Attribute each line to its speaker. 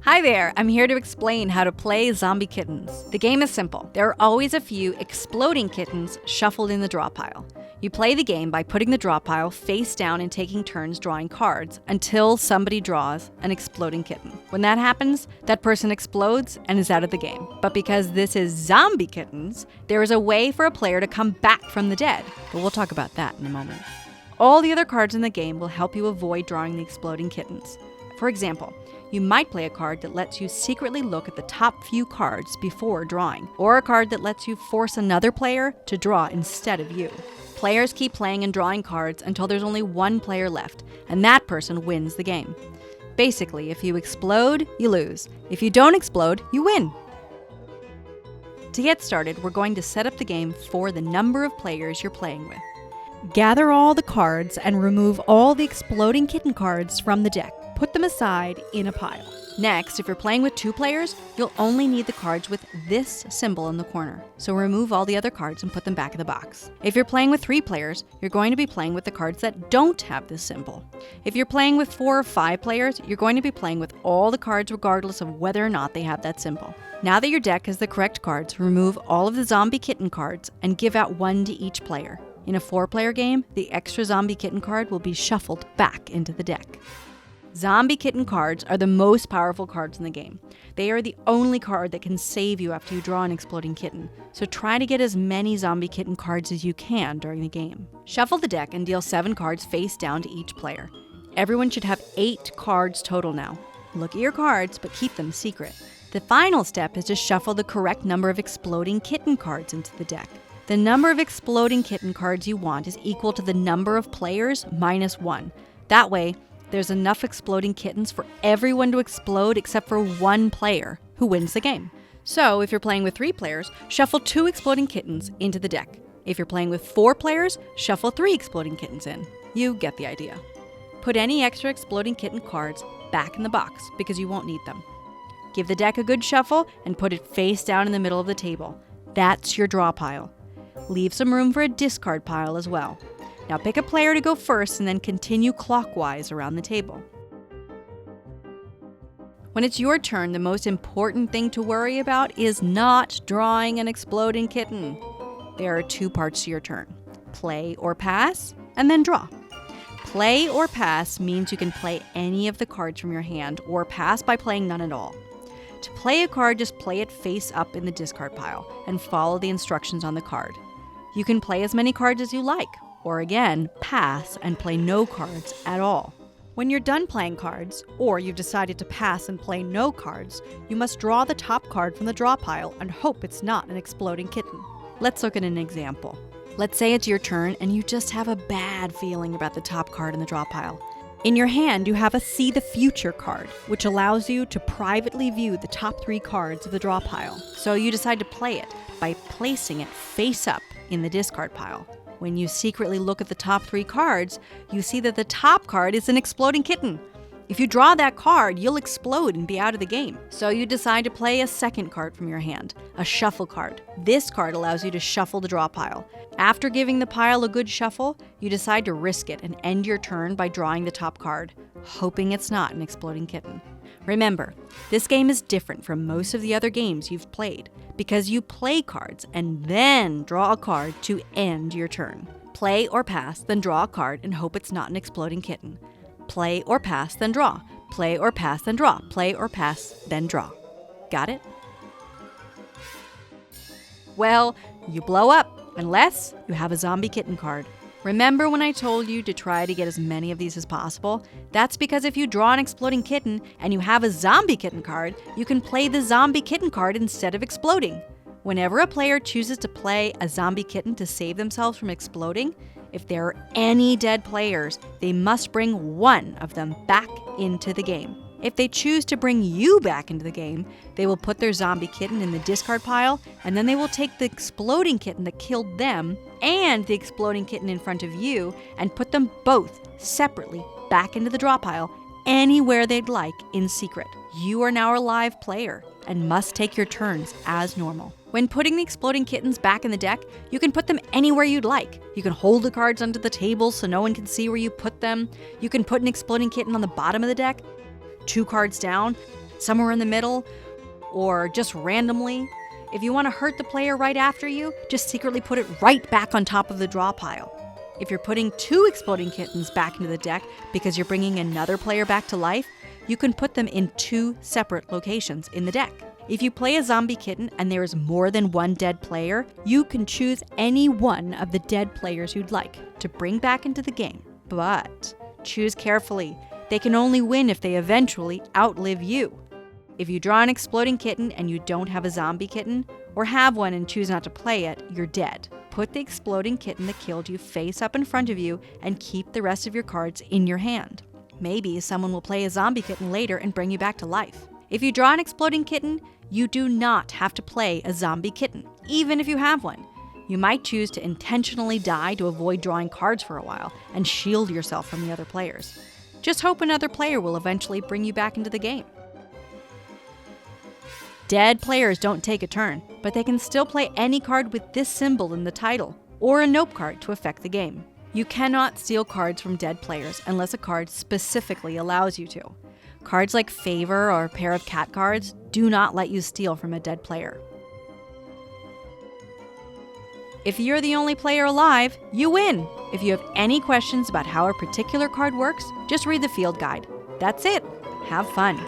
Speaker 1: Hi there, I'm here to explain how to play Zombie Kittens. The game is simple. There are always a few exploding kittens shuffled in the draw pile. You play the game by putting the draw pile face down and taking turns drawing cards until somebody draws an exploding kitten. When that happens, that person explodes and is out of the game. But because this is Zombie Kittens, there is a way for a player to come back from the dead. But we'll talk about that in a moment. All the other cards in the game will help you avoid drawing the exploding kittens. For example, you might play a card that lets you secretly look at the top few cards before drawing, or a card that lets you force another player to draw instead of you. Players keep playing and drawing cards until there's only one player left, and that person wins the game. Basically, if you explode, you lose. If you don't explode, you win. To get started, we're going to set up the game for the number of players you're playing with. Gather all the cards and remove all the exploding kitten cards from the deck. Put them aside in a pile. Next, if you're playing with 2 players, you'll only need the cards with this symbol in the corner. So remove all the other cards and put them back in the box. If you're playing with 3 players, you're going to be playing with the cards that don't have this symbol. If you're playing with 4 or 5 players, you're going to be playing with all the cards regardless of whether or not they have that symbol. Now that your deck has the correct cards, remove all of the zombie kitten cards and give out 1 to each player. In a 4-player game, the extra zombie kitten card will be shuffled back into the deck. Zombie kitten cards are the most powerful cards in the game. They are the only card that can save you after you draw an exploding kitten, so try to get as many zombie kitten cards as you can during the game. Shuffle the deck and deal 7 cards face down to each player. Everyone should have 8 cards total now. Look at your cards, but keep them secret. The final step is to shuffle the correct number of exploding kitten cards into the deck. The number of exploding kitten cards you want is equal to the number of players minus 1. That way, there's enough exploding kittens for everyone to explode except for 1 player, who wins the game. So, if you're playing with 3 players, shuffle 2 exploding kittens into the deck. If you're playing with 4 players, shuffle 3 exploding kittens in. You get the idea. Put any extra exploding kitten cards back in the box, because you won't need them. Give the deck a good shuffle and put it face down in the middle of the table. That's your draw pile. Leave some room for a discard pile as well. Now pick a player to go first and then continue clockwise around the table. When it's your turn, the most important thing to worry about is not drawing an exploding kitten. There are 2 parts to your turn: play or pass, and then draw. Play or pass means you can play any of the cards from your hand, or pass by playing none at all. To play a card, just play it face up in the discard pile and follow the instructions on the card. You can play as many cards as you like, or again, pass and play no cards at all. When you're done playing cards, or you've decided to pass and play no cards, you must draw the top card from the draw pile and hope it's not an exploding kitten. Let's look at an example. Let's say it's your turn and you just have a bad feeling about the top card in the draw pile. In your hand, you have a See the Future card, which allows you to privately view the top 3 cards of the draw pile. So you decide to play it by placing it face up in the discard pile. When you secretly look at the top 3 cards, you see that the top card is an exploding kitten. If you draw that card, you'll explode and be out of the game. So you decide to play a second card from your hand, a shuffle card. This card allows you to shuffle the draw pile. After giving the pile a good shuffle, you decide to risk it and end your turn by drawing the top card, hoping it's not an exploding kitten. Remember, this game is different from most of the other games you've played, because you play cards and then draw a card to end your turn. Play or pass, then draw a card and hope it's not an exploding kitten. Play or pass, then draw. Play or pass, then draw. Play or pass, then draw. Got it? Well, you blow up, unless you have a zombie kitten card. Remember when I told you to try to get as many of these as possible? That's because if you draw an exploding kitten and you have a zombie kitten card, you can play the zombie kitten card instead of exploding. Whenever a player chooses to play a zombie kitten to save themselves from exploding, if there are any dead players, they must bring 1 of them back into the game. If they choose to bring you back into the game, they will put their zombie kitten in the discard pile, and then they will take the exploding kitten that killed them and the exploding kitten in front of you and put them both separately back into the draw pile anywhere they'd like in secret. You are now a live player and must take your turns as normal. When putting the exploding kittens back in the deck, you can put them anywhere you'd like. You can hold the cards under the table so no one can see where you put them. You can put an exploding kitten on the bottom of the deck, 2 cards down. somewhere in the middle, or just randomly. If you want to hurt the player right after you, just secretly put it right back on top of the draw pile. If you're putting 2 Exploding Kittens back into the deck because you're bringing another player back to life, you can put them in 2 separate locations in the deck. If you play a zombie kitten and there is more than one dead player, you can choose any one of the dead players you'd like to bring back into the game. But choose carefully. They can only win if they eventually outlive you. If you draw an Exploding Kitten and you don't have a zombie kitten, or have one and choose not to play it, you're dead. Put the Exploding Kitten that killed you face up in front of you and keep the rest of your cards in your hand. Maybe someone will play a zombie kitten later and bring you back to life. If you draw an Exploding Kitten, you do not have to play a zombie kitten, even if you have one. You might choose to intentionally die to avoid drawing cards for a while and shield yourself from the other players. Just hope another player will eventually bring you back into the game. Dead players don't take a turn, but they can still play any card with this symbol in the title, or a nope card to affect the game. You cannot steal cards from dead players unless a card specifically allows you to. Cards like Favor or a pair of cat cards do not let you steal from a dead player. If you're the only player alive, you win! If you have any questions about how a particular card works, just read the field guide. That's it. Have fun.